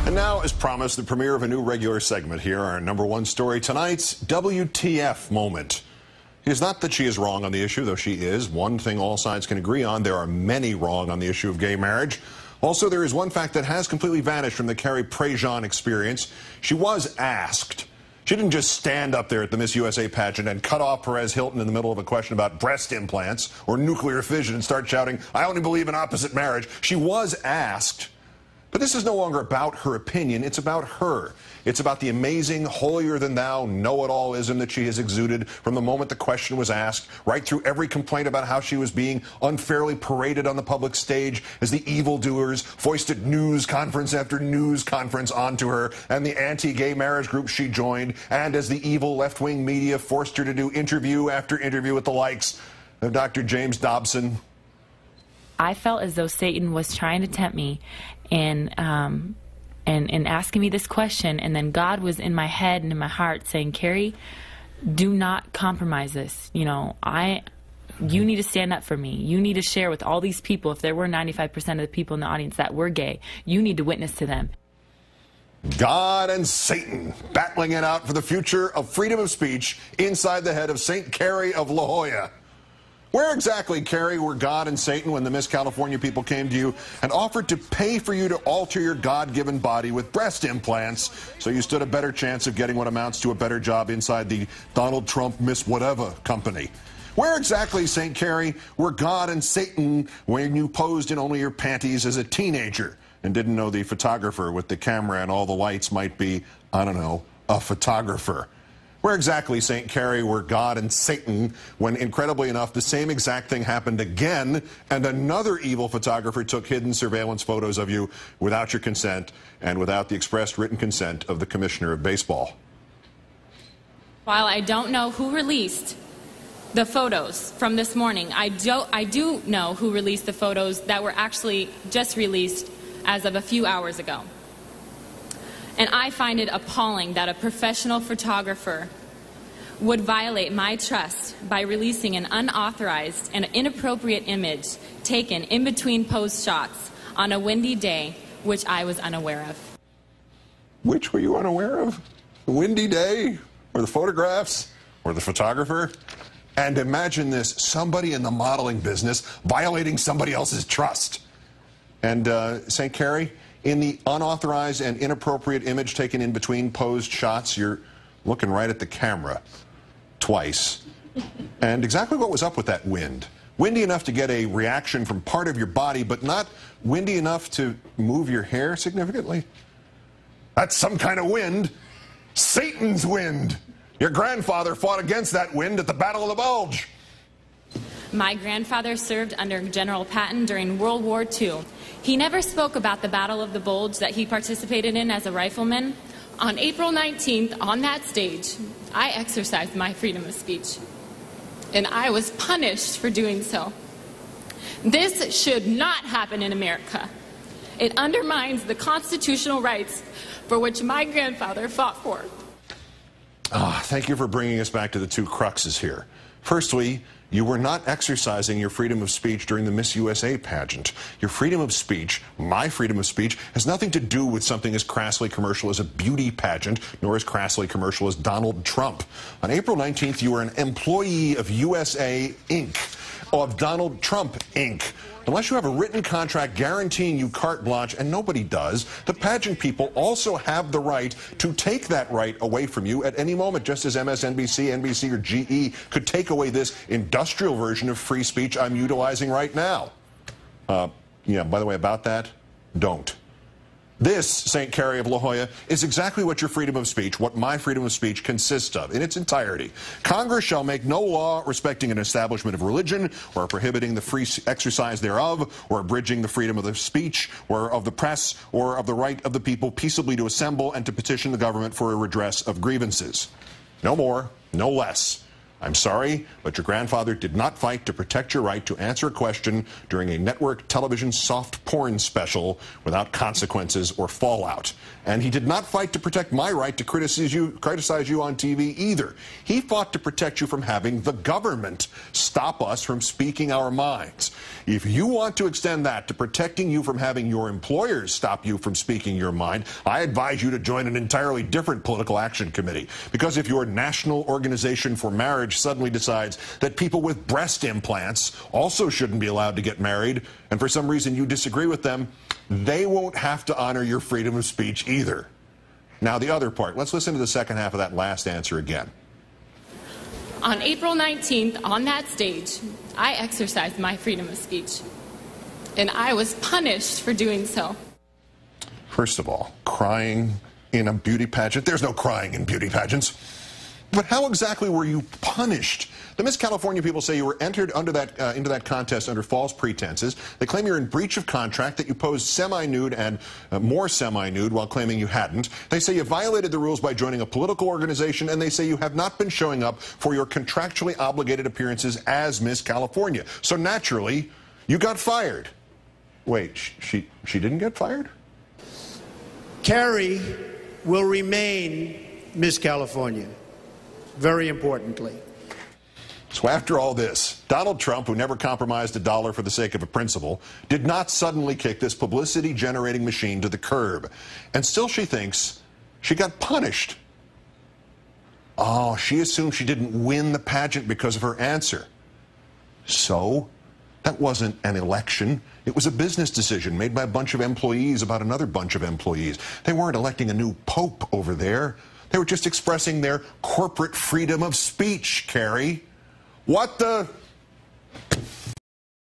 And now, as promised, the premiere of a new regular segment here. Our number one story tonight's WTF moment. It is not that she is wrong on the issue, though she is. One thing all sides can agree on, there are many wrong on the issue of gay marriage. Also, there is one fact that has completely vanished from the Carrie Prejean experience. She was asked. She didn't just stand up there at the Miss USA pageant and cut off Perez Hilton in the middle of a question about breast implants or nuclear fission and start shouting, "I only believe in opposite marriage." She was asked. But this is no longer about her opinion, it's about her. It's about the amazing, holier-than-thou, know-it-allism that she has exuded from the moment the question was asked, right through every complaint about how she was being unfairly paraded on the public stage as the evildoers foisted news conference after news conference onto her, and the anti-gay marriage group she joined, and as the evil left-wing media forced her to do interview after interview with the likes of Dr. James Dobson. I felt as though Satan was trying to tempt me and asking me this question, and then God was in my head and in my heart saying, "Carrie, do not compromise this. You know, you need to stand up for me. You need to share with all these people. If there were 95% of the people in the audience that were gay, you need to witness to them." God and Satan battling it out for the future of freedom of speech inside the head of St. Carrie of La Jolla. Where exactly, Carrie, were God and Satan when the Miss California people came to you and offered to pay for you to alter your God-given body with breast implants so you stood a better chance of getting what amounts to a better job inside the Donald Trump Miss Whatever company? Where exactly, St. Carrie, were God and Satan when you posed in only your panties as a teenager and didn't know the photographer with the camera and all the lights might be, I don't know, a photographer? Where exactly, St. Carrie, were God and Satan when, incredibly enough, the same exact thing happened again and another evil photographer took hidden surveillance photos of you without your consent and without the expressed written consent of the Commissioner of Baseball? While I don't know who released the photos from this morning, I do know who released the photos that were actually just released as of a few hours ago. And I find it appalling that a professional photographer would violate my trust by releasing an unauthorized and inappropriate image taken in between pose shots on a windy day, which I was unaware of. Which were you unaware of? The windy day, or the photographs, or the photographer? And imagine this, somebody in the modeling business violating somebody else's trust. And St. Carrie, in the unauthorized and inappropriate image taken in between posed shots, you're looking right at the camera twice. And exactly what was up with that wind? Windy enough to get a reaction from part of your body, but not windy enough to move your hair significantly? That's some kind of wind. Satan's wind. Your grandfather fought against that wind at the Battle of the Bulge. My grandfather served under General Patton during World War II. He never spoke about the Battle of the Bulge that he participated in as a rifleman. On April 19th, on that stage, I exercised my freedom of speech, and I was punished for doing so. This should not happen in America. It undermines the constitutional rights for which my grandfather fought for. Thank you for bringing us back to the two cruxes here. Firstly, you were not exercising your freedom of speech during the Miss USA pageant. Your freedom of speech, my freedom of speech, has nothing to do with something as crassly commercial as a beauty pageant, nor as crassly commercial as Donald Trump. On April 19th, you were an employee of USA Inc., of Donald Trump Inc. Unless you have a written contract guaranteeing you carte blanche, and nobody does, the pageant people also have the right to take that right away from you at any moment, just as MSNBC, NBC, or GE could take away this industrial version of free speech I'm utilizing right now. Yeah, by the way, about that, don't. This, St. Carrie of La Jolla, is exactly what your freedom of speech, what my freedom of speech consists of in its entirety. Congress shall make no law respecting an establishment of religion or prohibiting the free exercise thereof or abridging the freedom of the speech or of the press or of the right of the people peaceably to assemble and to petition the government for a redress of grievances. No more, no less. I'm sorry, but your grandfather did not fight to protect your right to answer a question during a network television soft porn special without consequences or fallout. And he did not fight to protect my right to criticize you on TV either. He fought to protect you from having the government stop us from speaking our minds. If you want to extend that to protecting you from having your employers stop you from speaking your mind, I advise you to join an entirely different political action committee. Because if your National Organization for Marriage suddenly decides that people with breast implants also shouldn't be allowed to get married, and for some reason you disagree with them, they won't have to honor your freedom of speech either. Now, the other part. Let's listen to the second half of that last answer again. On April 19th, on that stage, I exercised my freedom of speech, and I was punished for doing so. First of all, crying in a beauty pageant? There's no crying in beauty pageants. But how exactly were you punished? The Miss California people say you were entered into that contest under false pretenses. They claim you're in breach of contract, that you posed semi-nude and more semi-nude while claiming you hadn't. They say you violated the rules by joining a political organization, and they say you have not been showing up for your contractually obligated appearances as Miss California. So naturally, you got fired. Wait, she didn't get fired? Carrie will remain Miss California. Very importantly. So after all this, Donald Trump, who never compromised a dollar for the sake of a principle, did not suddenly kick this publicity-generating machine to the curb. And still she thinks she got punished. Oh, she assumed she didn't win the pageant because of her answer. So, that wasn't an election. It was a business decision made by a bunch of employees about another bunch of employees. They weren't electing a new pope over there. They were just expressing their corporate freedom of speech, Carrie. What the...